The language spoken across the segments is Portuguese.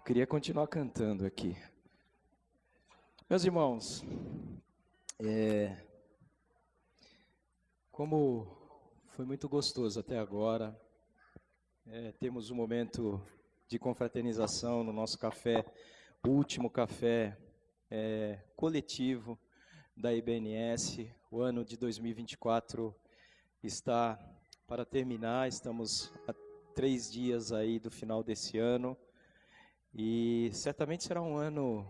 Queria continuar cantando aqui. Meus irmãos, como foi muito gostoso até agora, temos um momento de confraternização no nosso café, o último café coletivo da IBNS. O ano de 2024 está para terminar, estamos a 3 dias aí do final desse ano. E certamente será um ano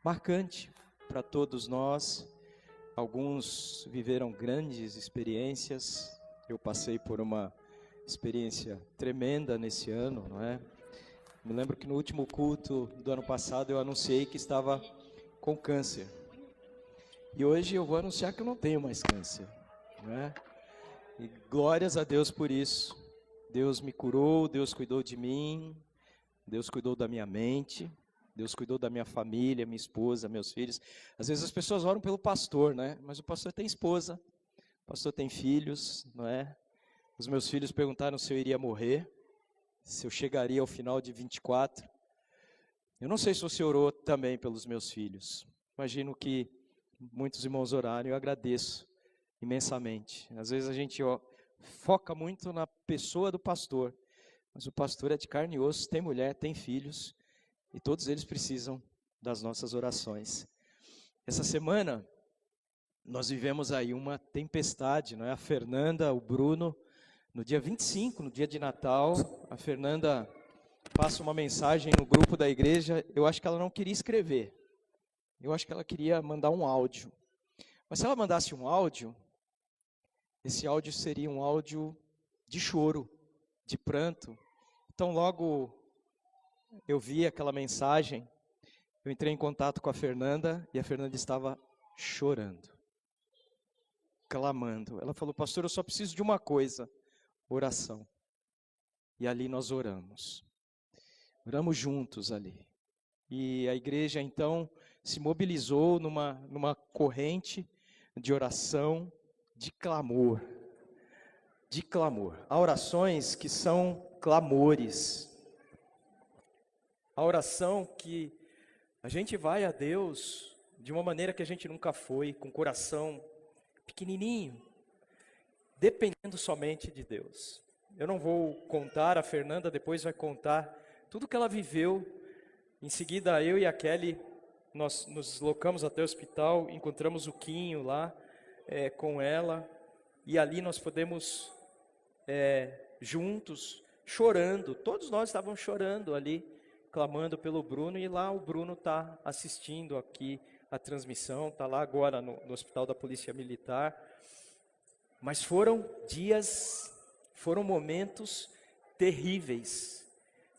marcante para todos nós. Alguns viveram grandes experiências. Eu passei por uma experiência tremenda nesse ano, não é? Me lembro que no último culto do ano passado eu anunciei que estava com câncer. E hoje eu vou anunciar que eu não tenho mais câncer, não é? E glórias a Deus por isso. Deus me curou, Deus cuidou de mim. Deus cuidou da minha mente, Deus cuidou da minha família, minha esposa, meus filhos. Às vezes as pessoas oram pelo pastor, né? Mas o pastor tem esposa, o pastor tem filhos, não é? Os meus filhos perguntaram se eu iria morrer, se eu chegaria ao final de 24. Eu não sei se você orou também pelos meus filhos. Imagino que muitos irmãos oraram e eu agradeço imensamente. Às vezes a gente foca muito na pessoa do pastor. Mas o pastor é de carne e osso, tem mulher, tem filhos, e todos eles precisam das nossas orações. Essa semana, nós vivemos aí uma tempestade, não é? A Fernanda, o Bruno, no dia 25, no dia de Natal, a Fernanda passa uma mensagem no grupo da igreja. Eu acho que ela não queria escrever, eu acho que ela queria mandar um áudio. Mas se ela mandasse um áudio, esse áudio seria um áudio de choro, de pranto. Então logo eu vi aquela mensagem, eu entrei em contato com a Fernanda e a Fernanda estava chorando, clamando. Ela falou: pastor, eu só preciso de uma coisa, oração. E ali nós oramos juntos ali. E a igreja então se mobilizou numa corrente de oração, de clamor. Há orações que são clamores. A oração que a gente vai a Deus de uma maneira que a gente nunca foi, com o coração pequenininho, dependendo somente de Deus. Eu não vou contar, a Fernanda depois vai contar tudo que ela viveu. Em seguida, eu e a Kelly, nós nos deslocamos até o hospital, encontramos o Quinho lá com ela, e ali nós podemos juntos, chorando, todos nós estávamos chorando ali, clamando pelo Bruno, e lá o Bruno está assistindo aqui a transmissão, está lá agora no Hospital da Polícia Militar. Mas foram momentos terríveis.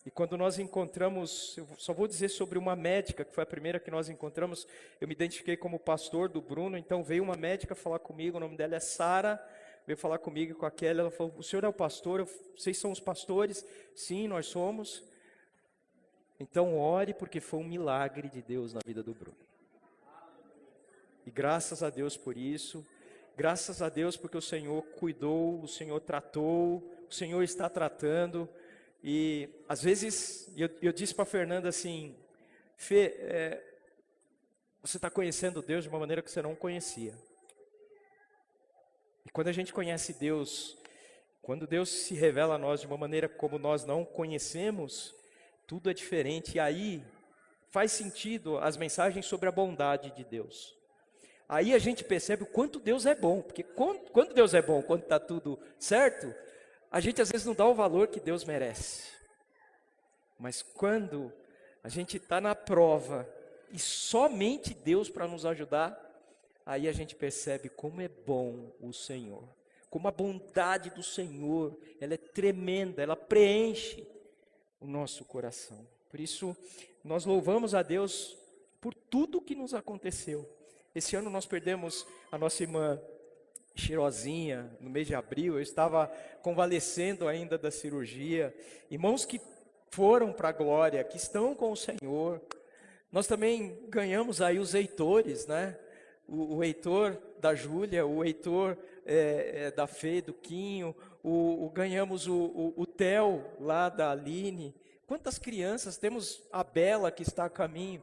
E quando nós encontramos, eu só vou dizer sobre uma médica, que foi a primeira que nós encontramos. Eu me identifiquei como pastor do Bruno, então veio uma médica falar comigo, o nome dela é Sara, veio falar comigo e com a Kelly. Ela falou: o senhor é o pastor? Vocês são os pastores? Sim, nós somos. Então ore, porque foi um milagre de Deus na vida do Bruno. E graças a Deus por isso, graças a Deus porque o Senhor cuidou, o Senhor tratou, o Senhor está tratando. E às vezes, eu disse para a Fernanda assim: Fê, você está conhecendo Deus de uma maneira que você não conhecia. E quando a gente conhece Deus, quando Deus se revela a nós de uma maneira como nós não conhecemos, tudo é diferente. E aí faz sentido as mensagens sobre a bondade de Deus. Aí a gente percebe o quanto Deus é bom, porque quando Deus é bom, quando está tudo certo, a gente às vezes não dá o valor que Deus merece. Mas quando a gente está na prova, e somente Deus para nos ajudar, aí a gente percebe como é bom o Senhor, como a bondade do Senhor, ela é tremenda, ela preenche o nosso coração. Por isso, nós louvamos a Deus por tudo que nos aconteceu. Esse ano nós perdemos a nossa irmã Cheirosinha, no mês de abril. Eu estava convalescendo ainda da cirurgia. Irmãos que foram para a glória, que estão com o Senhor. Nós também ganhamos aí os Heitores, né? O Heitor da Júlia, o Heitor da Fê, do Quinho, ganhamos o Theo lá da Aline, Quantas crianças, temos a Bela que está a caminho.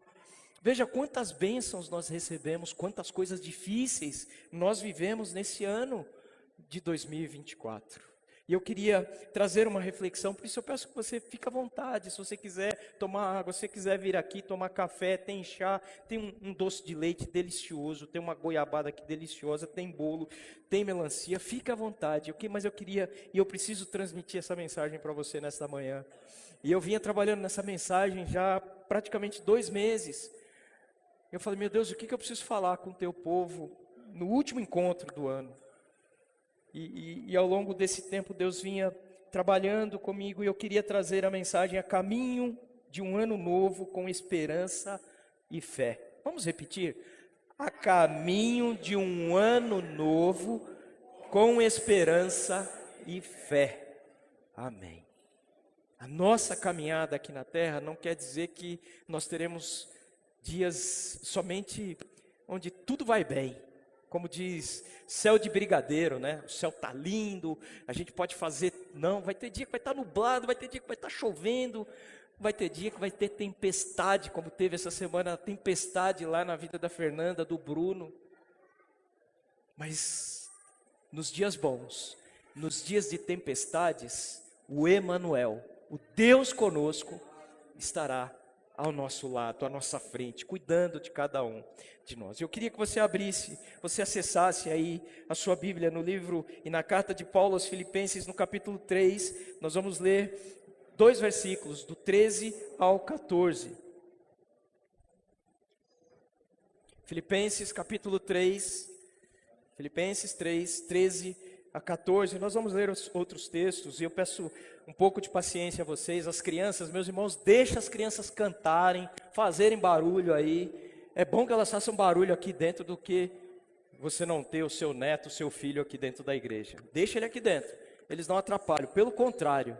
Veja quantas bênçãos nós recebemos, quantas coisas difíceis nós vivemos nesse ano de 2024. E eu queria trazer uma reflexão, por isso eu peço que você fique à vontade, se você quiser tomar água, se você quiser vir aqui tomar café, tem chá, tem um doce de leite delicioso, tem uma goiabada aqui deliciosa, tem bolo, tem melancia, fique à vontade, mas eu queria, e eu preciso transmitir essa mensagem para você nesta manhã. E eu vinha trabalhando nessa mensagem já praticamente 2 meses. Eu falei, meu Deus, o que eu preciso falar com o teu povo no último encontro do ano? E ao longo desse tempo Deus vinha trabalhando comigo e eu queria trazer a mensagem a caminho de um ano novo com esperança e fé. Vamos repetir? A caminho de um ano novo com esperança e fé. Amém. A nossa caminhada aqui na terra não quer dizer que nós teremos dias somente onde tudo vai bem. Como diz, céu de brigadeiro, né? O céu tá lindo, a gente pode fazer, não, vai ter dia que vai estar nublado, vai ter dia que vai estar chovendo, vai ter dia que vai ter tempestade, como teve essa semana, tempestade lá na vida da Fernanda, do Bruno. Mas nos dias bons, nos dias de tempestades, o Emanuel, o Deus conosco, estará ao nosso lado, à nossa frente, cuidando de cada um de nós. Eu queria que você abrisse, você acessasse aí a sua Bíblia no livro e na carta de Paulo aos Filipenses, no capítulo 3, nós vamos ler 2 versículos, do 13 ao 14. Filipenses capítulo 3, Filipenses 3, 13 a 14, nós vamos ler os outros textos, e eu peço um pouco de paciência a vocês, as crianças, meus irmãos, deixa as crianças cantarem, fazerem barulho aí, é bom que elas façam barulho aqui dentro do que você não ter o seu neto, o seu filho aqui dentro da igreja, deixa ele aqui dentro, eles não atrapalham, pelo contrário,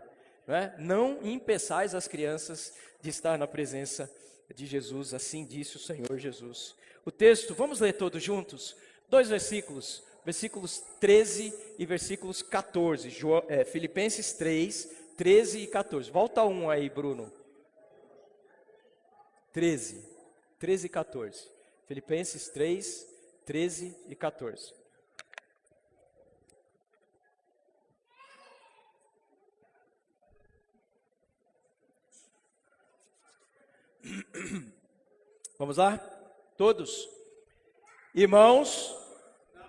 não impeçais as crianças de estar na presença de Jesus, assim disse o Senhor Jesus. O texto, vamos ler todos juntos, 2 versículos, versículos 13 e versículos 14, Filipenses 3, 13 e 14, volta um aí, Bruno, 13 e 14, Filipenses 3, 13 e 14. Vamos lá? Todos? Irmãos,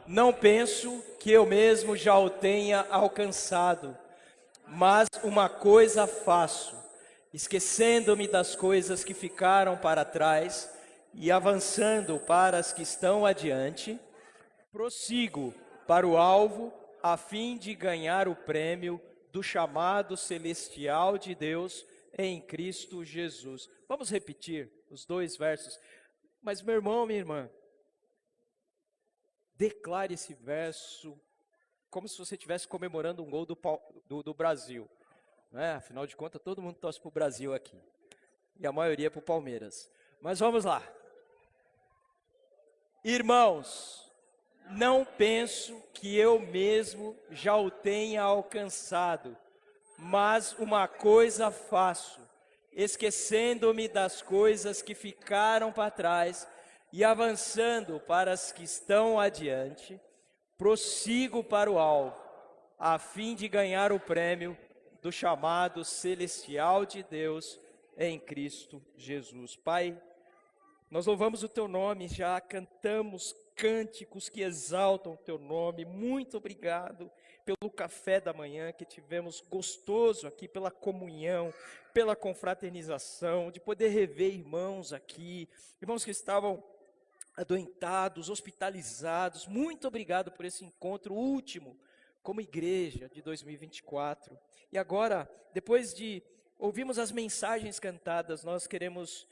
não penso que eu mesmo já o tenha alcançado, mas uma coisa faço, esquecendo-me das coisas que ficaram para trás e avançando para as que estão adiante, prossigo para o alvo a fim de ganhar o prêmio do chamado celestial de Deus em Cristo Jesus. Vamos repetir os 2 versos. Mas meu irmão, minha irmã, declare esse verso como se você estivesse comemorando um gol do Brasil. Afinal de contas, todo mundo torce para o Brasil aqui. E a maioria para o Palmeiras. Mas vamos lá. Irmãos, não penso que eu mesmo já o tenha alcançado, mas uma coisa faço, esquecendo-me das coisas que ficaram para trás e avançando para as que estão adiante, prossigo para o alvo, a fim de ganhar o prêmio do chamado celestial de Deus em Cristo Jesus. Pai, nós louvamos o Teu nome, já cantamos cânticos que exaltam o Teu nome. Muito obrigado pelo café da manhã que tivemos gostoso aqui, pela comunhão, pela confraternização, de poder rever irmãos aqui, irmãos que estavam adoentados, hospitalizados. Muito obrigado por esse encontro último como igreja de 2024. E agora, depois de ouvirmos as mensagens cantadas, nós queremos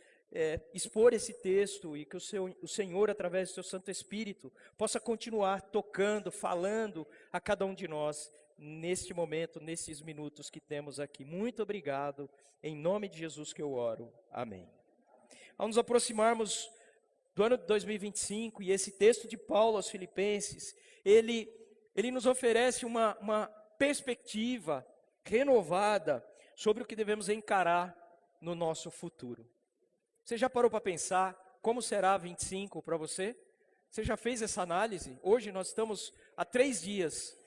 expor esse texto e que o Senhor, através do seu Santo Espírito, possa continuar tocando, falando a cada um de nós neste momento, nesses minutos que temos aqui. Muito obrigado, em nome de Jesus que eu oro. Amém. Ao nos aproximarmos do ano de 2025, e esse texto de Paulo aos Filipenses, ele nos oferece uma perspectiva renovada sobre o que devemos encarar no nosso futuro. Você já parou para pensar como será 25 para você? Você já fez essa análise? Hoje nós estamos a 3 dias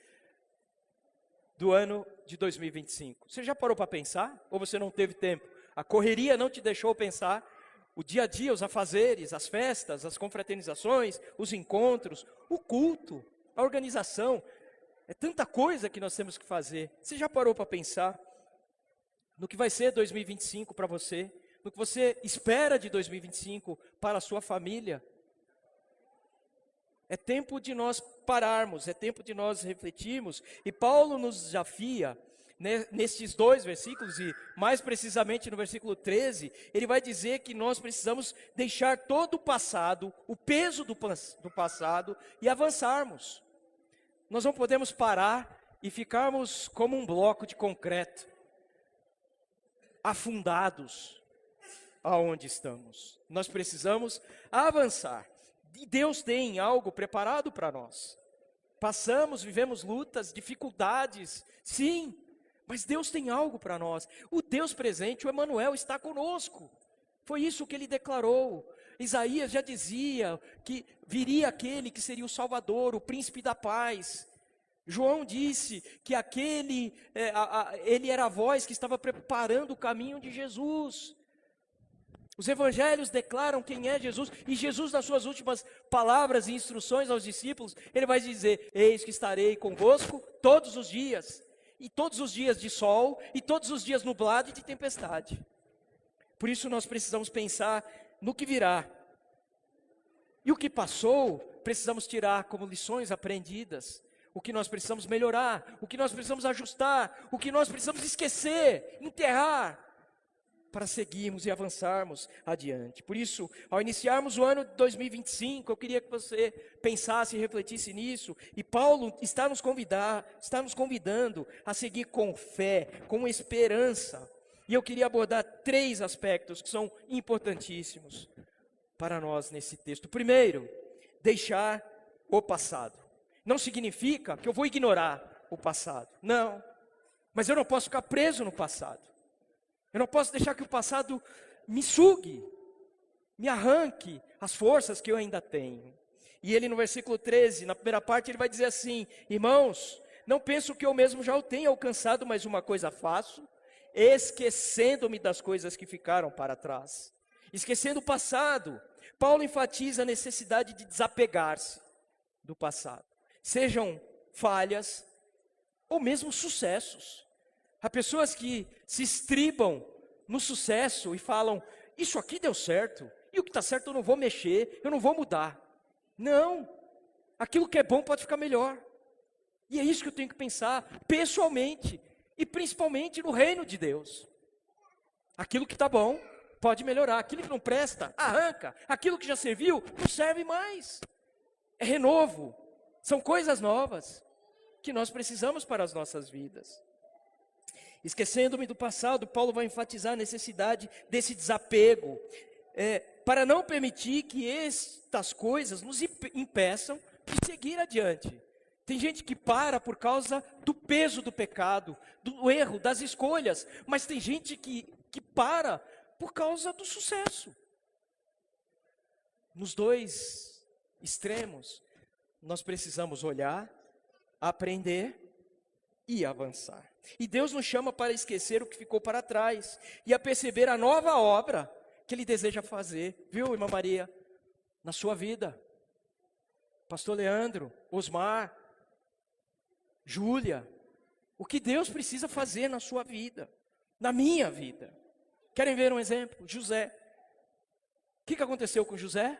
do ano de 2025. Você já parou para pensar? Ou você não teve tempo? A correria não te deixou pensar? O dia a dia, os afazeres, as festas, as confraternizações, os encontros, o culto, a organização. É tanta coisa que nós temos que fazer. Você já parou para pensar no que vai ser 2025 para você? No que você espera de 2025 para a sua família? É tempo de nós pararmos, é tempo de nós refletirmos. E Paulo nos desafia, nestes 2 versículos, e mais precisamente no versículo 13, ele vai dizer que nós precisamos deixar todo o passado, o peso do passado, e avançarmos. Nós não podemos parar e ficarmos como um bloco de concreto, afundados aonde estamos. Nós precisamos avançar. E Deus tem algo preparado para nós. Passamos, vivemos lutas, dificuldades, sim, mas Deus tem algo para nós. O Deus presente, o Emanuel, está conosco. Foi isso que ele declarou. Isaías já dizia que viria aquele que seria o Salvador, o príncipe da paz. João disse que ele era a voz que estava preparando o caminho de Jesus. Os evangelhos declaram quem é Jesus, e Jesus, nas suas últimas palavras e instruções aos discípulos, ele vai dizer: eis que estarei convosco todos os dias, e todos os dias de sol, e todos os dias nublado e de tempestade. Por isso nós precisamos pensar no que virá, e o que passou, precisamos tirar como lições aprendidas, o que nós precisamos melhorar, o que nós precisamos ajustar, o que nós precisamos esquecer, enterrar, para seguirmos e avançarmos adiante. Por isso, ao iniciarmos o ano de 2025, eu queria que você pensasse e refletisse nisso. E Paulo está nos convidando a seguir com fé, com esperança. E eu queria abordar 3 aspectos que são importantíssimos para nós nesse texto. Primeiro, deixar o passado. Não significa que eu vou ignorar o passado. Não. Mas eu não posso ficar preso no passado. Eu não posso deixar que o passado me sugue, me arranque as forças que eu ainda tenho. E ele no versículo 13, na primeira parte, ele vai dizer assim: irmãos, não penso que eu mesmo já o tenha alcançado, mas uma coisa faço, esquecendo-me das coisas que ficaram para trás. Esquecendo o passado, Paulo enfatiza a necessidade de desapegar-se do passado. Sejam falhas ou mesmo sucessos. Há pessoas que se estribam no sucesso e falam: isso aqui deu certo, e o que está certo eu não vou mexer, eu não vou mudar. Não, aquilo que é bom pode ficar melhor. E é isso que eu tenho que pensar pessoalmente, e principalmente no reino de Deus. Aquilo que está bom pode melhorar, aquilo que não presta, arranca, aquilo que já serviu, não serve mais. É renovo, são coisas novas que nós precisamos para as nossas vidas. Esquecendo-me do passado, Paulo vai enfatizar a necessidade desse desapego, para não permitir que estas coisas nos impeçam de seguir adiante. Tem gente que para por causa do peso do pecado, do erro, das escolhas, mas tem gente que para por causa do sucesso. Nos 2 extremos, nós precisamos olhar, aprender e avançar. E Deus nos chama para esquecer o que ficou para trás e a perceber a nova obra que Ele deseja fazer, viu, irmã Maria, na sua vida. Pastor Leandro, Osmar, Júlia, o que Deus precisa fazer na sua vida, na minha vida. Querem ver um exemplo? José. O que aconteceu com José?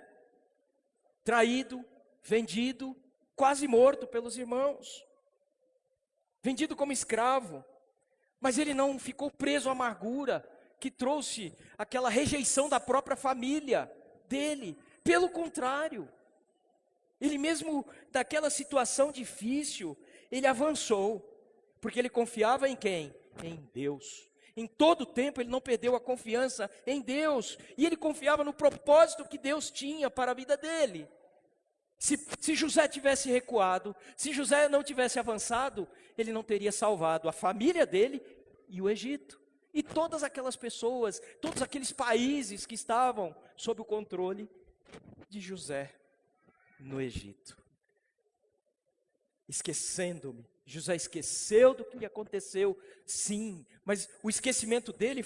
Traído, vendido, quase morto pelos irmãos. Vendido como escravo, mas ele não ficou preso à amargura que trouxe aquela rejeição da própria família dele. Pelo contrário, ele mesmo daquela situação difícil, ele avançou, porque ele confiava em quem? Em Deus. Em todo o tempo ele não perdeu a confiança em Deus, e ele confiava no propósito que Deus tinha para a vida dele. Se José tivesse recuado, se José não tivesse avançado, ele não teria salvado a família dele e o Egito. E todas aquelas pessoas, todos aqueles países que estavam sob o controle de José no Egito. Esquecendo-me. José esqueceu do que aconteceu, sim, mas o esquecimento dele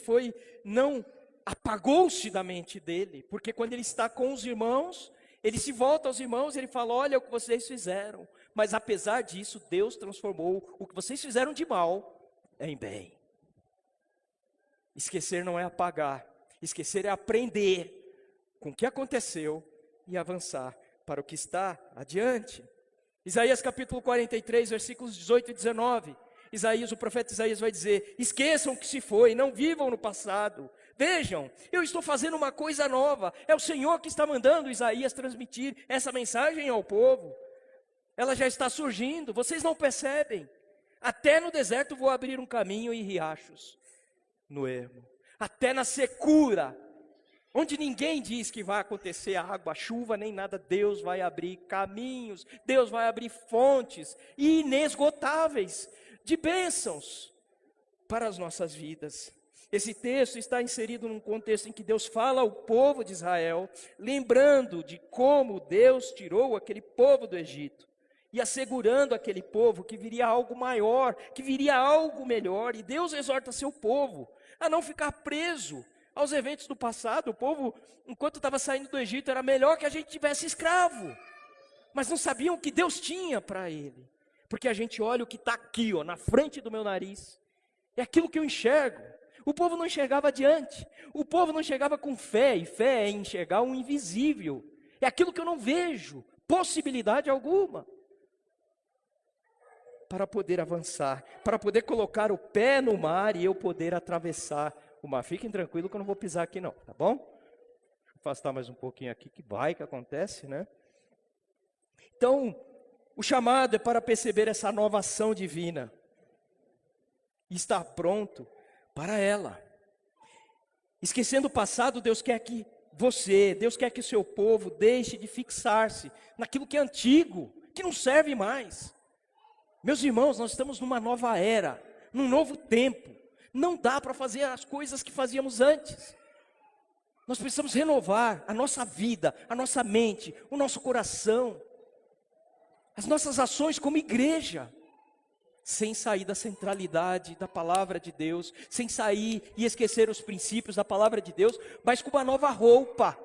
não apagou-se da mente dele, porque quando ele está com os irmãos, ele se volta aos irmãos e ele fala, olha o que vocês fizeram, mas apesar disso, Deus transformou o que vocês fizeram de mal em bem. Esquecer não é apagar, esquecer é aprender com o que aconteceu e avançar para o que está adiante. Isaías capítulo 43, versículos 18 e 19. O profeta Isaías vai dizer, esqueçam o que se foi, não vivam no passado. Vejam, eu estou fazendo uma coisa nova. É o Senhor que está mandando Isaías transmitir essa mensagem ao povo. Ela já está surgindo, vocês não percebem. Até no deserto vou abrir um caminho e riachos no ermo. Até na secura, onde ninguém diz que vai acontecer a água, a chuva, nem nada, Deus vai abrir caminhos, Deus vai abrir fontes inesgotáveis de bênçãos para as nossas vidas. Esse texto está inserido num contexto em que Deus fala ao povo de Israel, lembrando de como Deus tirou aquele povo do Egito, e assegurando aquele povo que viria algo maior, que viria algo melhor, e Deus exorta seu povo a não ficar preso aos eventos do passado. O povo, enquanto estava saindo do Egito, era melhor que a gente tivesse escravo, mas não sabiam o que Deus tinha para ele, porque a gente olha o que está aqui, na frente do meu nariz, é aquilo que eu enxergo. O povo não enxergava adiante, o povo não enxergava com fé, e fé é enxergar o invisível, é aquilo que eu não vejo, possibilidade alguma, para poder avançar, para poder colocar o pé no mar e eu poder atravessar o mar. Fiquem tranquilos que eu não vou pisar aqui não, tá bom? Deixa eu afastar mais um pouquinho aqui, que acontece, né? Então, o chamado é para perceber essa nova ação divina, e estar pronto para ela. Esquecendo o passado, Deus quer que Deus quer que o seu povo deixe de fixar-se naquilo que é antigo, que não serve mais. Meus irmãos, nós estamos numa nova era, num novo tempo. Não dá para fazer as coisas que fazíamos antes. Nós precisamos renovar a nossa vida, a nossa mente, o nosso coração, as nossas ações como igreja, sem sair da centralidade da palavra de Deus, sem sair e esquecer os princípios da palavra de Deus, mas com uma nova roupa,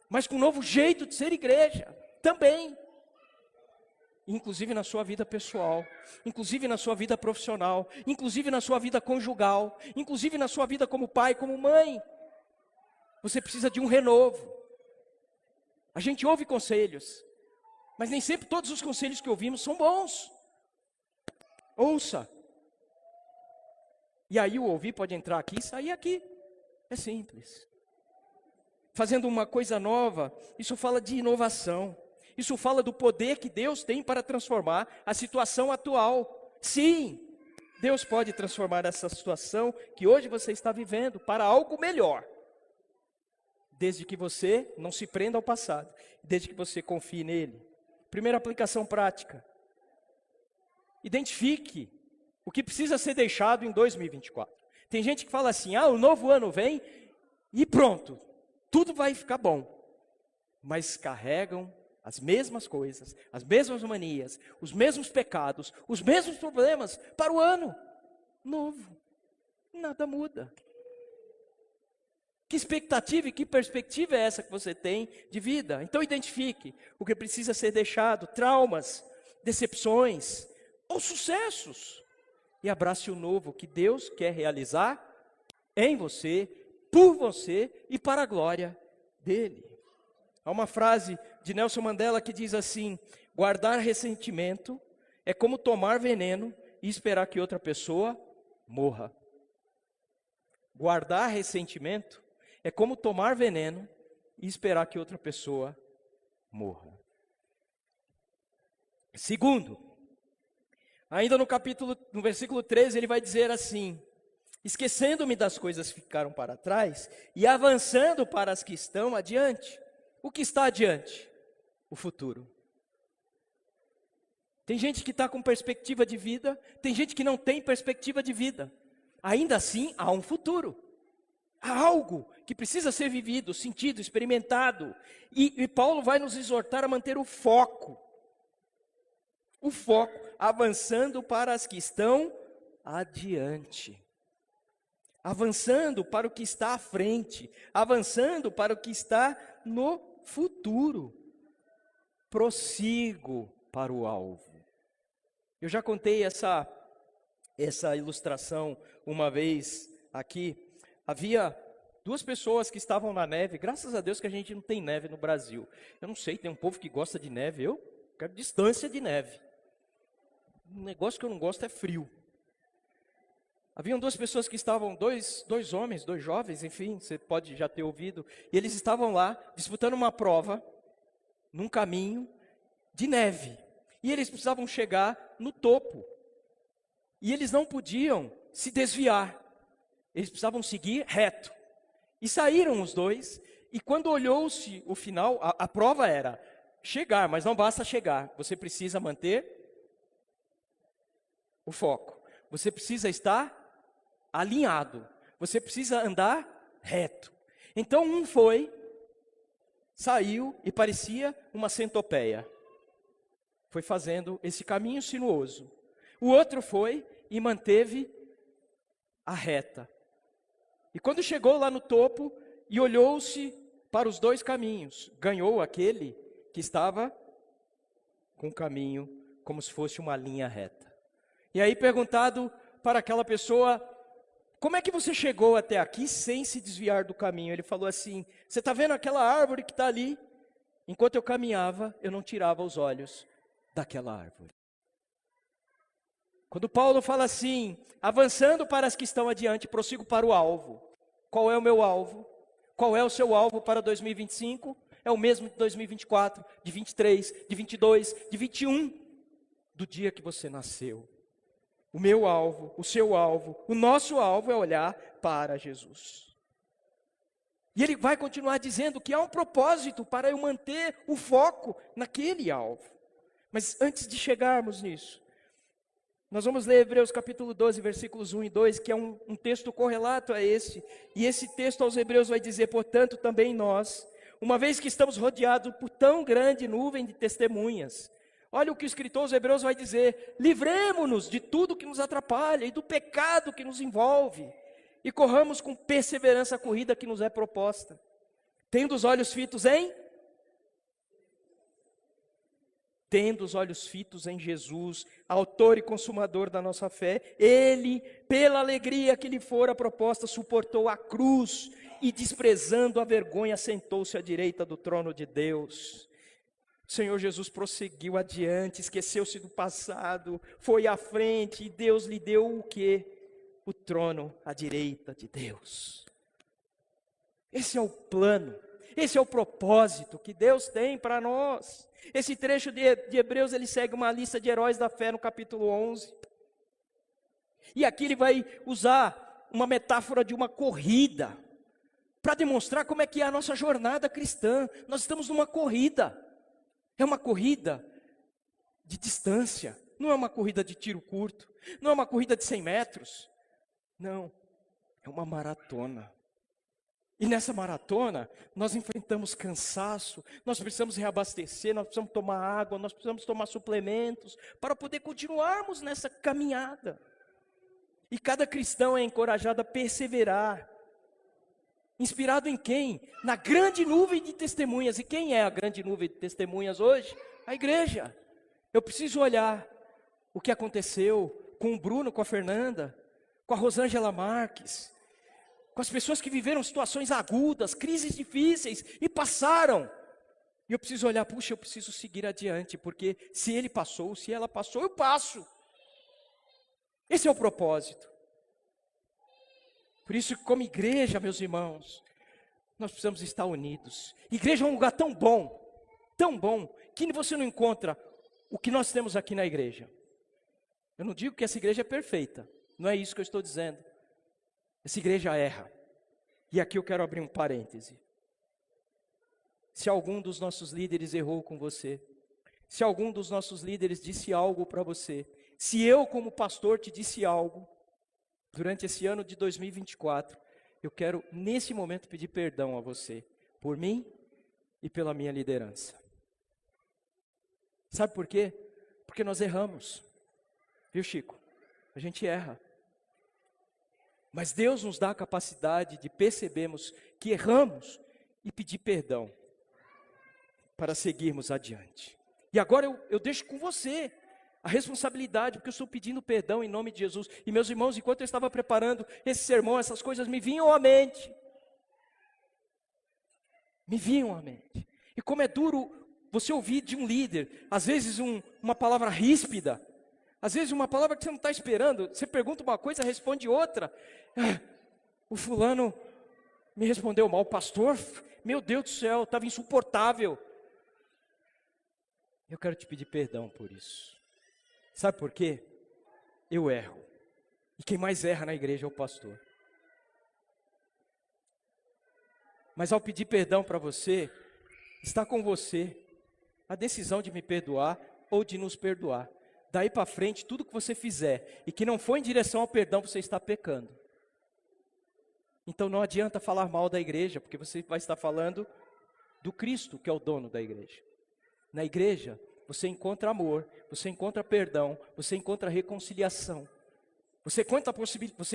mas com um novo jeito de ser igreja, também. Inclusive na sua vida pessoal, inclusive na sua vida profissional, inclusive na sua vida conjugal, inclusive na sua vida como pai, como mãe. Você precisa de um renovo. A gente ouve conselhos, mas nem sempre todos os conselhos que ouvimos são bons. Ouça. E aí o ouvir pode entrar aqui e sair aqui. É simples. Fazendo uma coisa nova, isso fala de inovação. Isso fala do poder que Deus tem para transformar a situação atual. Sim, Deus pode transformar essa situação que hoje você está vivendo para algo melhor. Desde que você não se prenda ao passado, desde que você confie nele. Primeira aplicação prática. Identifique o que precisa ser deixado em 2024. Tem gente que fala assim, o novo ano vem e pronto, tudo vai ficar bom. Mas carregam as mesmas coisas, as mesmas manias, os mesmos pecados, os mesmos problemas para o ano novo. Nada muda. Que expectativa e que perspectiva é essa que você tem de vida? Então identifique o que precisa ser deixado, traumas, decepções ou sucessos. E abrace o novo que Deus quer realizar em você, por você e para a glória dele. Há uma frase de Nelson Mandela que diz assim: guardar ressentimento é como tomar veneno e esperar que outra pessoa morra. Guardar ressentimento é como tomar veneno e esperar que outra pessoa morra. Segundo, ainda no versículo 13, ele vai dizer assim: esquecendo-me das coisas que ficaram para trás e avançando para as que estão adiante. O que está adiante? O futuro. Tem gente que está com perspectiva de vida, tem gente que não tem perspectiva de vida. ainda assim há um futuro. Há algo que precisa ser vivido, sentido, experimentado. E Paulo vai nos exortar a manter o foco. O foco, avançando para as que estão adiante. Avançando para o que está à frente. Avançando para o que está no futuro. Prossigo para o alvo. Eu já contei essa ilustração uma vez aqui. Havia duas pessoas que estavam na neve. Graças a Deus que a gente não tem neve no Brasil. Eu não sei, tem um povo que gosta de neve. Eu quero distância de neve. Um negócio que eu não gosto é frio. Haviam duas pessoas que estavam, dois homens, dois jovens, enfim, você pode já ter ouvido. E eles estavam lá disputando uma prova, num caminho de neve. E eles precisavam chegar no topo. E eles não podiam se desviar. Eles precisavam seguir reto. E saíram os dois. E quando olhou-se o final, a prova era chegar, mas não basta chegar. Você precisa manter o foco. Você precisa estar alinhado. Você precisa andar reto. Então um saiu e parecia uma centopeia. Foi fazendo esse caminho sinuoso. O outro foi e manteve a reta. E quando chegou lá no topo e olhou-se para os dois caminhos, ganhou aquele que estava com o caminho como se fosse uma linha reta. E aí perguntado para aquela pessoa, como é que você chegou até aqui sem se desviar do caminho? Ele falou assim, você está vendo aquela árvore que está ali? Enquanto eu caminhava, eu não tirava os olhos daquela árvore. Quando Paulo fala assim, avançando para as que estão adiante, prossigo para o alvo. Qual é o meu alvo? Qual é o seu alvo para 2025? É o mesmo de 2024, de 23, de 22, de 21, do dia que você nasceu. O meu alvo, o seu alvo, o nosso alvo é olhar para Jesus. E ele vai continuar dizendo que há um propósito para eu manter o foco naquele alvo. Mas antes de chegarmos nisso, nós vamos ler Hebreus capítulo 12, versículos 1 e 2, que é um texto correlato a esse. E esse texto aos Hebreus vai dizer, portanto, também nós, uma vez que estamos rodeados por tão grande nuvem de testemunhas, olha o que o escritor aos Hebreus vai dizer, livremo-nos de tudo que nos atrapalha e do pecado que nos envolve, e corramos com perseverança a corrida que nos é proposta, tendo os olhos fitos em Jesus, autor e consumador da nossa fé. Ele, pela alegria que lhe fora proposta, suportou a cruz e, desprezando a vergonha, sentou-se à direita do trono de Deus. O Senhor Jesus prosseguiu adiante, esqueceu-se do passado, foi à frente e Deus lhe deu o quê? O trono à direita de Deus. Esse é o plano, esse é o propósito que Deus tem para nós. Esse trecho de Hebreus, ele segue uma lista de heróis da fé no capítulo 11. E aqui ele vai usar uma metáfora de uma corrida, para demonstrar como é que é a nossa jornada cristã. Nós estamos numa corrida. É uma corrida de distância, não é uma corrida de tiro curto, não é uma corrida de 100 metros, não, é uma maratona. E nessa maratona, nós enfrentamos cansaço, nós precisamos reabastecer, nós precisamos tomar água, nós precisamos tomar suplementos, para poder continuarmos nessa caminhada. E cada cristão é encorajado a perseverar. Inspirado em quem? Na grande nuvem de testemunhas. E quem é a grande nuvem de testemunhas hoje? A igreja. Eu preciso olhar o que aconteceu com o Bruno, com a Fernanda, com a Rosângela Marques, com as pessoas que viveram situações agudas, crises difíceis e passaram. E eu preciso olhar, puxa, eu preciso seguir adiante, porque se ele passou, se ela passou, eu passo. Esse é o propósito. Por isso, como igreja, meus irmãos, nós precisamos estar unidos. Igreja é um lugar tão bom, que você não encontra o que nós temos aqui na igreja. Eu não digo que essa igreja é perfeita, não é isso que eu estou dizendo. Essa igreja erra. E aqui eu quero abrir um parêntese. Se algum dos nossos líderes errou com você, se algum dos nossos líderes disse algo para você, se eu como pastor te disse algo, durante esse ano de 2024, eu quero nesse momento pedir perdão a você, por mim e pela minha liderança. Sabe por quê? Porque nós erramos. Viu, Chico? A gente erra. Mas Deus nos dá a capacidade de percebermos que erramos e pedir perdão para seguirmos adiante. E agora eu deixo com você a responsabilidade, porque eu estou pedindo perdão em nome de Jesus. E meus irmãos, enquanto eu estava preparando esse sermão, essas coisas me vinham à mente. Me vinham à mente. E como é duro você ouvir de um líder, às vezes uma palavra ríspida, às vezes uma palavra que você não está esperando, você pergunta uma coisa, responde outra. O fulano me respondeu mal, o pastor, meu Deus do céu, estava insuportável. Eu quero te pedir perdão por isso. Sabe por quê? Eu erro. E quem mais erra na igreja é o pastor. Mas ao pedir perdão para você, está com você a decisão de me perdoar ou de nos perdoar. Daí para frente, tudo que você fizer e que não for em direção ao perdão, você está pecando. Então não adianta falar mal da igreja, porque você vai estar falando do Cristo, que é o dono da igreja. Na igreja, você encontra amor, você encontra perdão, você encontra reconciliação. Você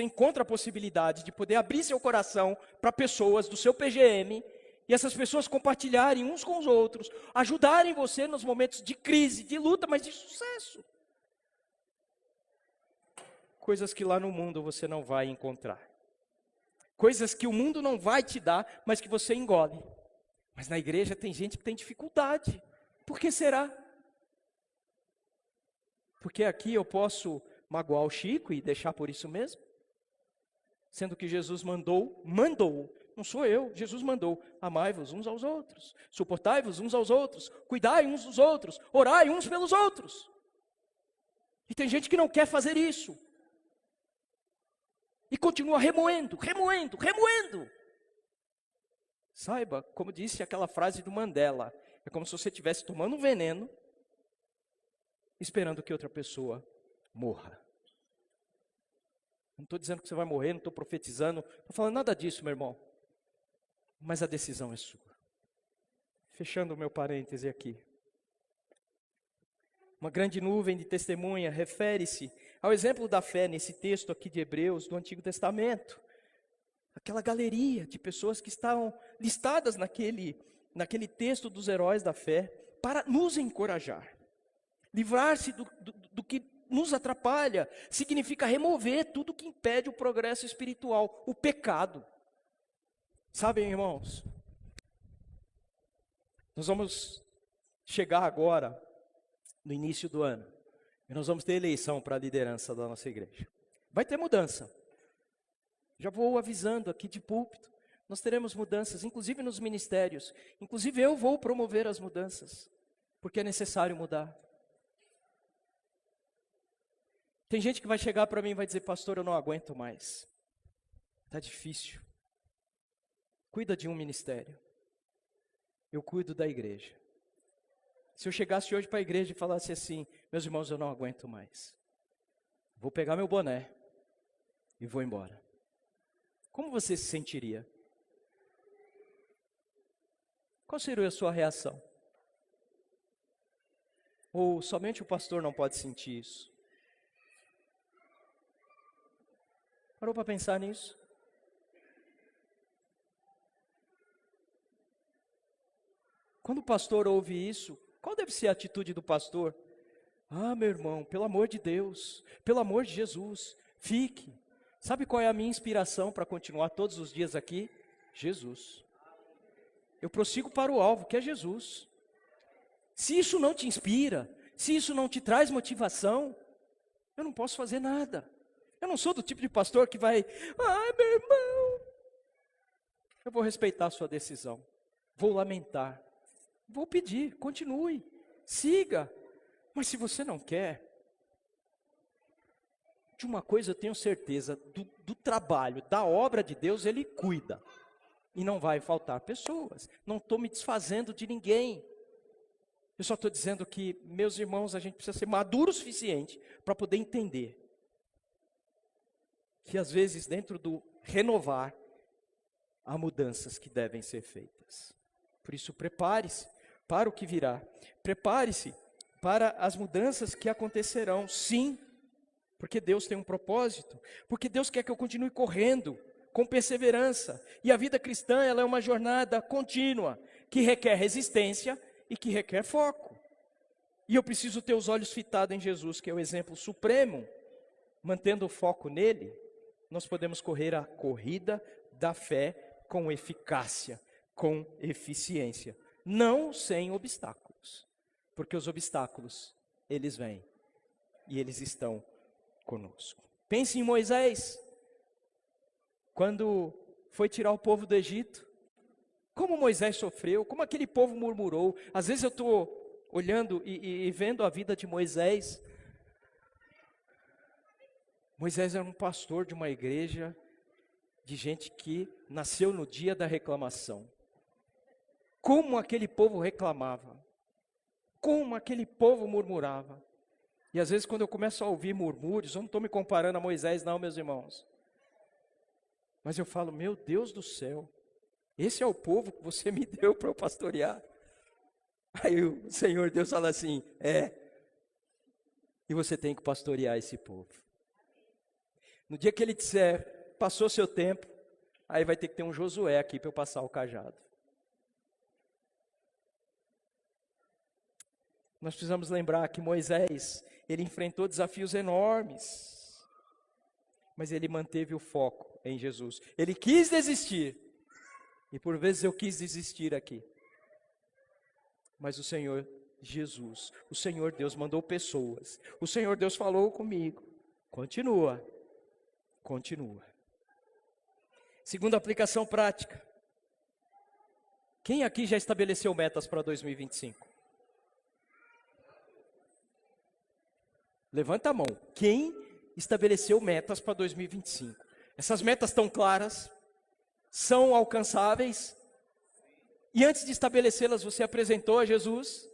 encontra a possibilidade de poder abrir seu coração para pessoas do seu PGM, e essas pessoas compartilharem uns com os outros, ajudarem você nos momentos de crise, de luta, mas de sucesso. Coisas que lá no mundo você não vai encontrar. Coisas que o mundo não vai te dar, mas que você engole. Mas na igreja tem gente que tem dificuldade. Por que será? Porque aqui eu posso magoar o Chico e deixar por isso mesmo? Sendo que Jesus mandou, não sou eu, Jesus mandou, amai-vos uns aos outros, suportai-vos uns aos outros, cuidai uns dos outros, orai uns pelos outros. E tem gente que não quer fazer isso. E continua remoendo. Saiba, como disse aquela frase do Mandela, é como se você estivesse tomando um veneno, esperando que outra pessoa morra. Não estou dizendo que você vai morrer, não estou profetizando, não estou falando nada disso, meu irmão. Mas a decisão é sua. Fechando o meu parêntese aqui. Uma grande nuvem de testemunha refere-se ao exemplo da fé nesse texto aqui de Hebreus do Antigo Testamento. Aquela galeria de pessoas que estavam listadas naquele texto dos heróis da fé para nos encorajar. Livrar-se do que nos atrapalha significa remover tudo que impede o progresso espiritual, o pecado. Sabem, irmãos, nós vamos chegar agora no início do ano, e nós vamos ter eleição para a liderança da nossa igreja. Vai ter mudança. Já vou avisando aqui de púlpito, nós teremos mudanças, inclusive nos ministérios. Inclusive eu vou promover as mudanças, porque é necessário mudar. Tem gente que vai chegar para mim e vai dizer, pastor, eu não aguento mais. Está difícil. Cuida de um ministério. Eu cuido da igreja. Se eu chegasse hoje para a igreja e falasse assim, meus irmãos, eu não aguento mais. Vou pegar meu boné e vou embora. Como você se sentiria? Qual seria a sua reação? Ou somente o pastor não pode sentir isso? Parou para pensar nisso? Quando o pastor ouve isso, qual deve ser a atitude do pastor? Ah, meu irmão, pelo amor de Deus, pelo amor de Jesus, fique. Sabe qual é a minha inspiração para continuar todos os dias aqui? Jesus. Eu prossigo para o alvo, que é Jesus. Se isso não te inspira, se isso não te traz motivação, eu não posso fazer nada. Eu não sou do tipo de pastor que vai, ai, meu irmão. Eu vou respeitar a sua decisão, vou lamentar, vou pedir, continue, siga. Mas se você não quer, de uma coisa eu tenho certeza, do trabalho, da obra de Deus, Ele cuida. E não vai faltar pessoas. Não estou me desfazendo de ninguém. Eu só estou dizendo que, meus irmãos, a gente precisa ser maduro o suficiente para poder entender que às vezes dentro do renovar, há mudanças que devem ser feitas. Por isso, prepare-se para o que virá. Prepare-se para as mudanças que acontecerão, sim, porque Deus tem um propósito, porque Deus quer que eu continue correndo com perseverança. E a vida cristã, ela é uma jornada contínua, que requer resistência e que requer foco. E eu preciso ter os olhos fitados em Jesus, que é o exemplo supremo. Mantendo o foco nele, nós podemos correr a corrida da fé com eficácia, com eficiência, não sem obstáculos, porque os obstáculos, eles vêm e eles estão conosco. Pense em Moisés, quando foi tirar o povo do Egito, como Moisés sofreu, como aquele povo murmurou. Às vezes eu estou olhando e vendo a vida de Moisés. Moisés era um pastor de uma igreja de gente que nasceu no dia da reclamação. Como aquele povo reclamava, como aquele povo murmurava. E às vezes quando eu começo a ouvir murmúrios, eu não estou me comparando a Moisés não, meus irmãos. Mas eu falo, meu Deus do céu, esse é o povo que você me deu para eu pastorear. Aí o Senhor Deus fala assim, e você tem que pastorear esse povo. No dia que ele disser, passou seu tempo, aí vai ter que ter um Josué aqui para eu passar o cajado. Nós precisamos lembrar que Moisés, ele enfrentou desafios enormes, mas ele manteve o foco em Jesus. Ele quis desistir, e por vezes eu quis desistir aqui. Mas o Senhor Jesus, o Senhor Deus mandou pessoas, o Senhor Deus falou comigo, continua. Segunda aplicação prática. Quem aqui já estabeleceu metas para 2025? Levanta a mão. Quem estabeleceu metas para 2025? Essas metas estão claras? São alcançáveis? E antes de estabelecê-las, você apresentou a Jesus?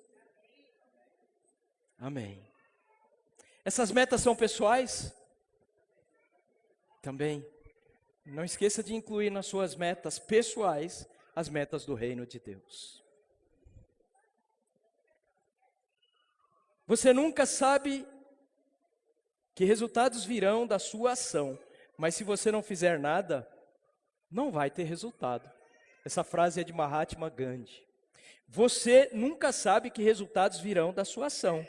Amém. Essas metas são pessoais? Também. Não esqueça de incluir nas suas metas pessoais as metas do reino de Deus. Você nunca sabe que resultados virão da sua ação, mas se você não fizer nada, não vai ter resultado. Essa frase é de Mahatma Gandhi. Você nunca sabe que resultados virão da sua ação,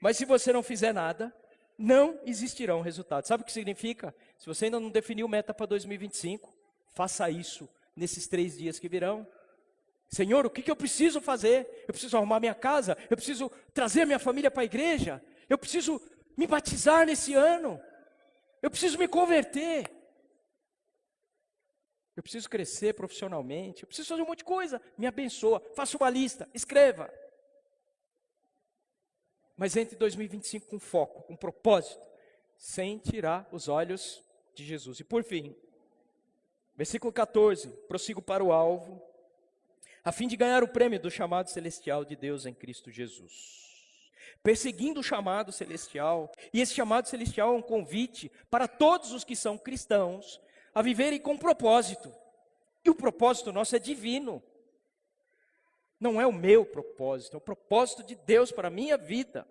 mas se você não fizer nada, não existirão resultados. Sabe o que significa? Se você ainda não definiu meta para 2025, faça isso nesses 3 dias que virão. Senhor, o que eu preciso fazer? Eu preciso arrumar minha casa, eu preciso trazer minha família para a igreja, eu preciso me batizar nesse ano, eu preciso me converter, eu preciso crescer profissionalmente, eu preciso fazer um monte de coisa. Me abençoa, faça uma lista, escreva. Mas entre 2025 com foco, com propósito, sem tirar os olhos de Jesus. E por fim, versículo 14, prossigo para o alvo, a fim de ganhar o prêmio do chamado celestial de Deus em Cristo Jesus. Perseguindo o chamado celestial, e esse chamado celestial é um convite para todos os que são cristãos, a viverem com propósito. E o propósito nosso é divino. Não é o meu propósito, é o propósito de Deus para a minha vida.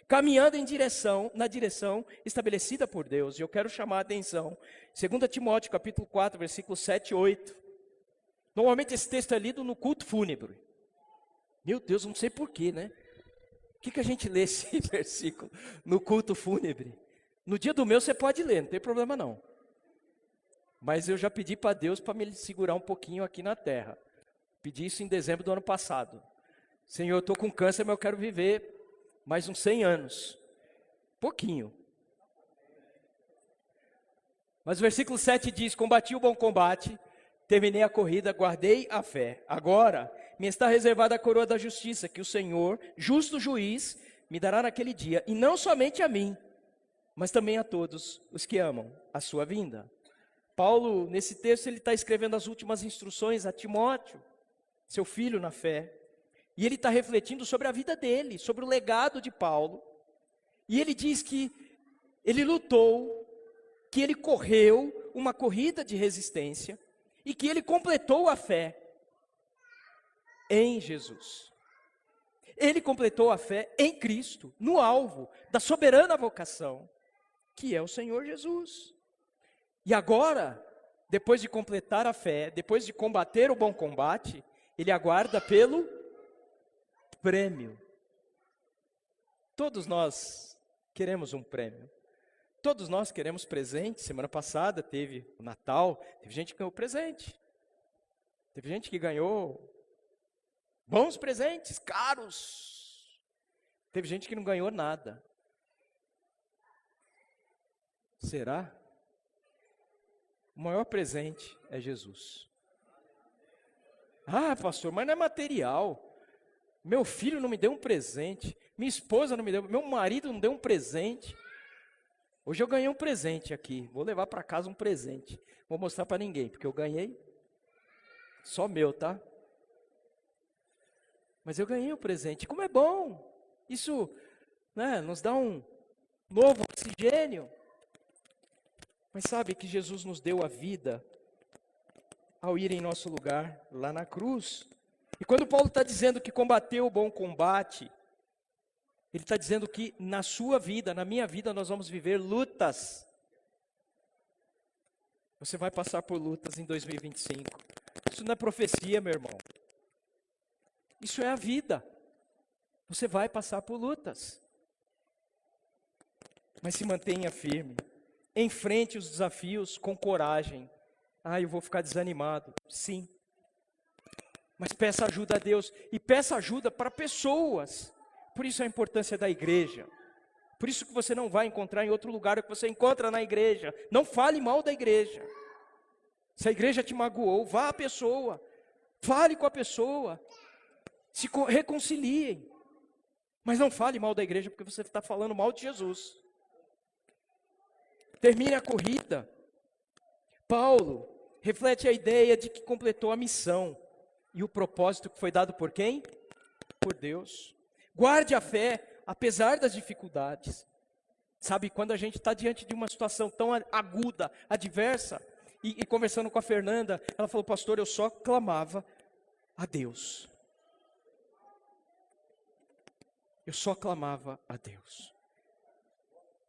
Caminhando na direção estabelecida por Deus. E eu quero chamar a atenção. 2 Timóteo capítulo 4, versículos 7 e 8. Normalmente esse texto é lido no culto fúnebre. Meu Deus, não sei porquê, né? Por que a gente lê esse versículo no culto fúnebre? No dia do meu você pode ler, não tem problema não. Mas eu já pedi para Deus para me segurar um pouquinho aqui na terra. Pedi isso em dezembro do ano passado. Senhor, eu estou com câncer, mas eu quero viver mais uns 100 anos. Pouquinho. Mas o versículo 7 diz, combati o bom combate, terminei a corrida, guardei a fé. Agora me está reservada a coroa da justiça, que o Senhor, justo juiz, me dará naquele dia. E não somente a mim, mas também a todos os que amam a sua vinda. Paulo, nesse texto, ele está escrevendo as últimas instruções a Timóteo, seu filho na fé. E ele está refletindo sobre a vida dele, sobre o legado de Paulo. E ele diz que ele lutou que ele correu uma corrida de resistência e que ele completou a fé em Jesus. Ele completou a fé em Cristo, no alvo da soberana vocação, que é o Senhor Jesus. E agora, depois de completar a fé, depois de combater o bom combate, ele aguarda pelo prêmio. Todos nós queremos um prêmio. Todos nós queremos presente. Semana passada teve o Natal, teve gente que ganhou presente. Teve gente que ganhou bons presentes, caros. Teve gente que não ganhou nada. Será? O maior presente é Jesus. Ah, pastor, mas não é material. Meu filho não me deu um presente. Minha esposa não me deu. Meu marido não deu um presente. Hoje eu ganhei um presente aqui. Vou levar para casa um presente. Vou mostrar para ninguém, porque eu ganhei. Só meu, tá? Mas eu ganhei um presente. Como é bom. Isso, né, nos dá um novo oxigênio. Mas sabe que Jesus nos deu a vida ao ir em nosso lugar, lá na cruz. E quando Paulo está dizendo que combateu o bom combate, ele está dizendo que na sua vida, na minha vida, nós vamos viver lutas. Você vai passar por lutas em 2025. Isso não é profecia, meu irmão. Isso é a vida. Você vai passar por lutas. Mas se mantenha firme. Enfrente os desafios com coragem. Ah, eu vou ficar desanimado. Sim. Mas peça ajuda a Deus. E peça ajuda para pessoas. Por isso a importância da igreja. Por isso que você não vai encontrar em outro lugar o que você encontra na igreja. Não fale mal da igreja. Se a igreja te magoou, vá à pessoa. Fale com a pessoa. Se reconciliem. Mas não fale mal da igreja porque você está falando mal de Jesus. Termine a corrida. Paulo reflete a ideia de que completou a missão. E o propósito que foi dado por quem? Por Deus. Guarde a fé, apesar das dificuldades. Sabe, quando a gente está diante de uma situação tão aguda, adversa, e conversando com a Fernanda, ela falou, pastor, eu só clamava a Deus. Eu só clamava a Deus.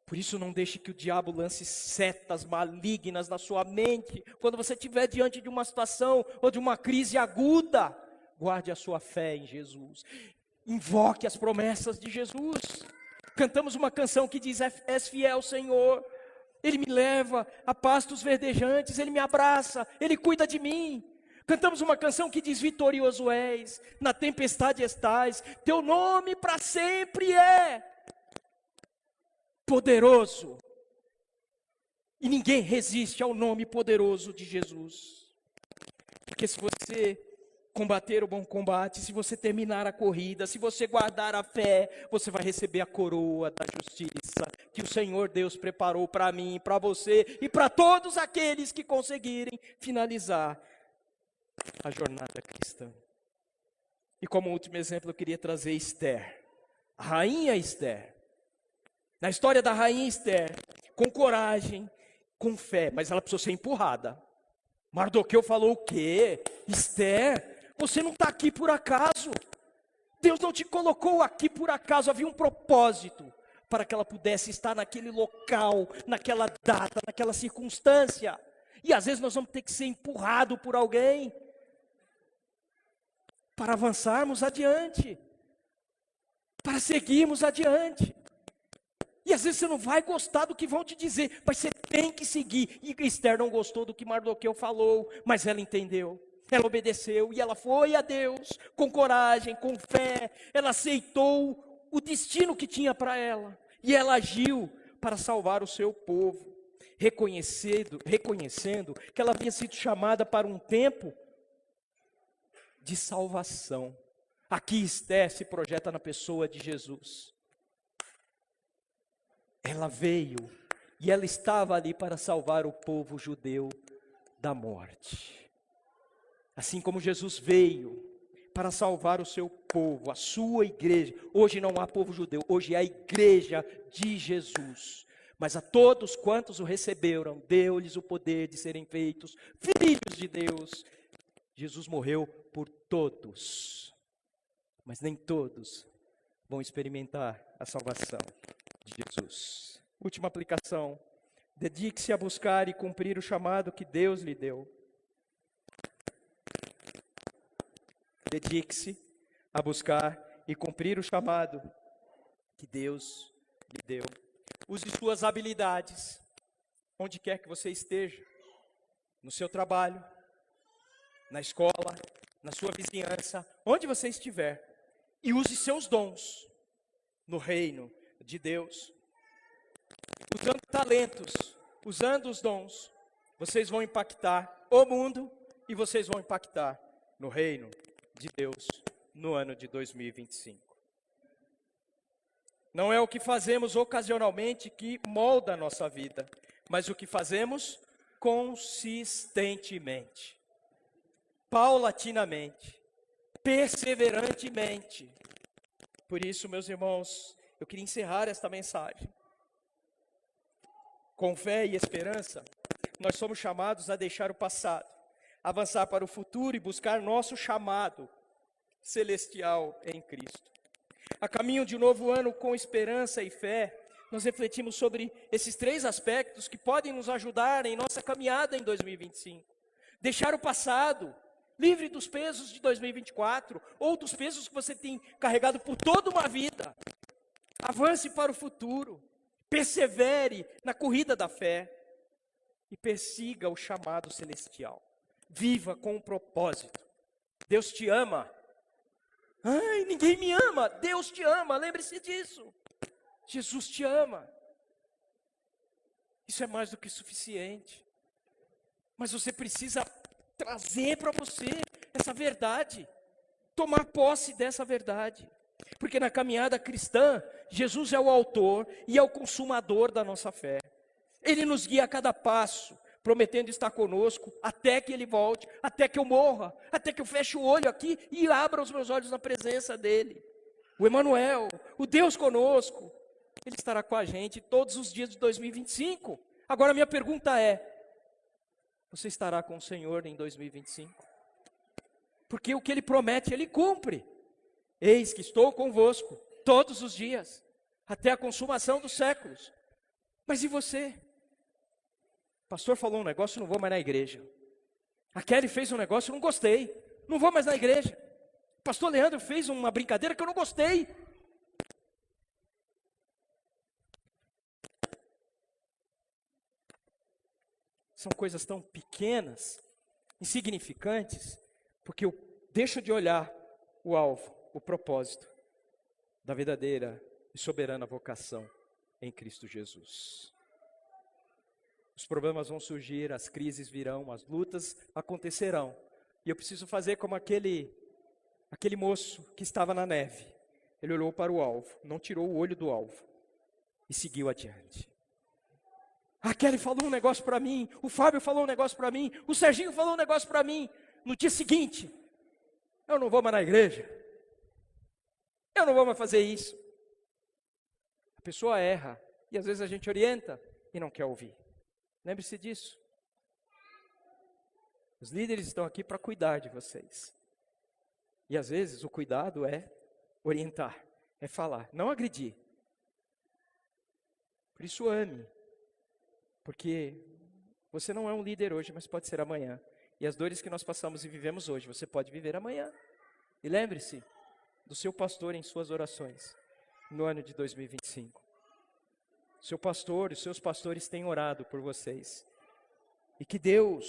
Por isso não deixe que o diabo lance setas malignas na sua mente. Quando você estiver diante de uma situação ou de uma crise aguda, guarde a sua fé em Jesus. Invoque as promessas de Jesus. Cantamos uma canção que diz, és fiel, Senhor. Ele me leva a pastos verdejantes, Ele me abraça, Ele cuida de mim. Cantamos uma canção que diz, vitorioso és, na tempestade estás, teu nome para sempre é poderoso. E ninguém resiste ao nome poderoso de Jesus. Porque se você combater o bom combate, se você terminar a corrida, se você guardar a fé, você vai receber a coroa da justiça que o Senhor Deus preparou para mim, para você e para todos aqueles que conseguirem finalizar a jornada cristã. E como último exemplo eu queria trazer Esther, a rainha Esther. Na história da rainha Esther, com coragem, com fé, mas ela precisou ser empurrada. Mardoqueu falou o quê? Esther, você não está aqui por acaso. Deus não te colocou aqui por acaso, havia um propósito para que ela pudesse estar naquele local, naquela data, naquela circunstância. E às vezes nós vamos ter que ser empurrado por alguém para avançarmos adiante, para seguirmos adiante. E às vezes você não vai gostar do que vão te dizer, mas você tem que seguir. E Esther não gostou do que Mardoqueu falou, mas ela entendeu. Ela obedeceu e ela foi a Deus com coragem, com fé. Ela aceitou o destino que tinha para ela. E ela agiu para salvar o seu povo, reconhecendo que ela havia sido chamada para um tempo de salvação. Aqui Esther se projeta na pessoa de Jesus. Ela veio e ela estava ali para salvar o povo judeu da morte. Assim como Jesus veio para salvar o seu povo, a sua igreja. Hoje não há povo judeu, hoje é a igreja de Jesus. Mas a todos quantos o receberam, deu-lhes o poder de serem feitos filhos de Deus. Jesus morreu por todos, mas nem todos vão experimentar a salvação de Jesus. Última aplicação: dedique-se a buscar e cumprir o chamado que Deus lhe deu. Dedique-se a buscar e cumprir o chamado que Deus lhe deu. Use suas habilidades, onde quer que você esteja, no seu trabalho, na escola, na sua vizinhança, onde você estiver, e use seus dons no reino de Deus. Usando talentos, usando os dons, vocês vão impactar o mundo e vocês vão impactar no reino de Deus no ano de 2025. Não é o que fazemos ocasionalmente que molda a nossa vida, mas o que fazemos consistentemente, paulatinamente, perseverantemente. Por isso, meus irmãos, eu queria encerrar esta mensagem. Com fé e esperança, nós somos chamados a deixar o passado, avançar para o futuro e buscar nosso chamado celestial em Cristo. A caminho de um novo ano com esperança e fé, nós refletimos sobre esses 3 aspectos que podem nos ajudar em nossa caminhada em 2025. Deixar o passado, livre dos pesos de 2024, ou dos pesos que você tem carregado por toda uma vida. Avance para o futuro, persevere na corrida da fé e persiga o chamado celestial. Viva com um propósito. Deus te ama. Ai, ninguém me ama. Deus te ama, lembre-se disso. Jesus te ama. Isso é mais do que suficiente. Mas você precisa trazer para você essa verdade. Tomar posse dessa verdade. Porque na caminhada cristã, Jesus é o autor e é o consumador da nossa fé. Ele nos guia a cada passo, prometendo estar conosco até que Ele volte, até que eu morra, até que eu feche o olho aqui e abra os meus olhos na presença dEle. O Emmanuel, o Deus conosco, Ele estará com a gente todos os dias de 2025. Agora minha pergunta é: você estará com o Senhor em 2025? Porque o que Ele promete, Ele cumpre. Eis que estou convosco todos os dias, até a consumação dos séculos. Mas e você? O pastor falou um negócio, não vou mais na igreja. A Kelly fez um negócio, não gostei, não vou mais na igreja. O pastor Leandro fez uma brincadeira que eu não gostei. São coisas tão pequenas, insignificantes, porque eu deixo de olhar o alvo, o propósito da verdadeira e soberana vocação em Cristo Jesus. Os problemas vão surgir, as crises virão, as lutas acontecerão. E eu preciso fazer como aquele moço que estava na neve. Ele olhou para o alvo, não tirou o olho do alvo e seguiu adiante. A Kelly falou um negócio para mim, o Fábio falou um negócio para mim, o Serginho falou um negócio para mim. No dia seguinte, eu não vou mais na igreja. Eu não vou mais fazer isso. A pessoa erra e às vezes a gente orienta e não quer ouvir. Lembre-se disso. Os líderes estão aqui para cuidar de vocês. E às vezes o cuidado é orientar, é falar, não agredir. Por isso ame. Porque você não é um líder hoje, mas pode ser amanhã. E as dores que nós passamos e vivemos hoje, você pode viver amanhã. E lembre-se do seu pastor em suas orações, no ano de 2025. Seu pastor, os seus pastores têm orado por vocês. E que Deus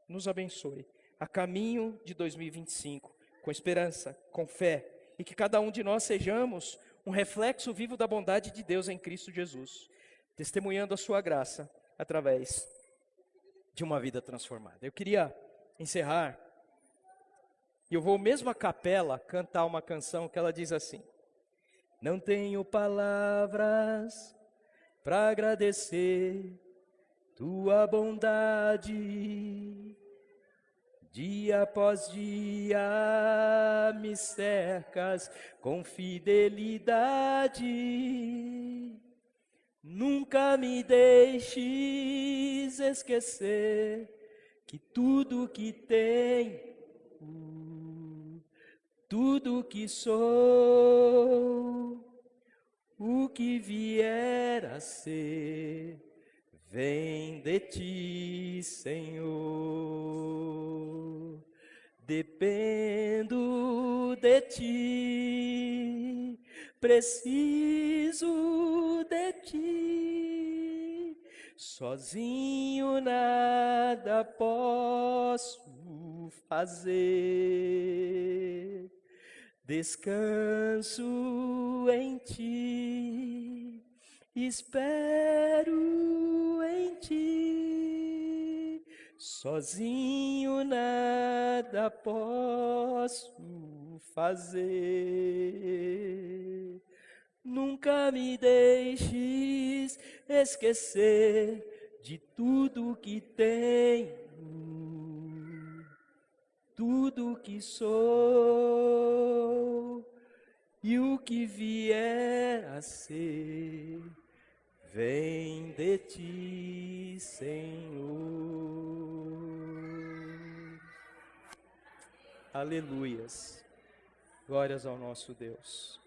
nos abençoe a caminho de 2025, com esperança, com fé, e que cada um de nós sejamos um reflexo vivo da bondade de Deus em Cristo Jesus, testemunhando a sua graça através de uma vida transformada. Eu queria encerrar, e eu vou mesmo à capela cantar uma canção que ela diz assim: não tenho palavras para agradecer tua bondade, dia após dia me cercas com fidelidade. Nunca me deixes esquecer que tudo que tenho, tudo que sou, o que vier a ser, vem de ti, Senhor. Dependo de ti, preciso de ti. Sozinho nada posso fazer. Descanso em ti, espero em ti. Sozinho nada posso fazer. Nunca me deixes esquecer de tudo que tenho, tudo que sou e o que vier a ser, vem de ti, Senhor. Aleluias. Glórias ao nosso Deus.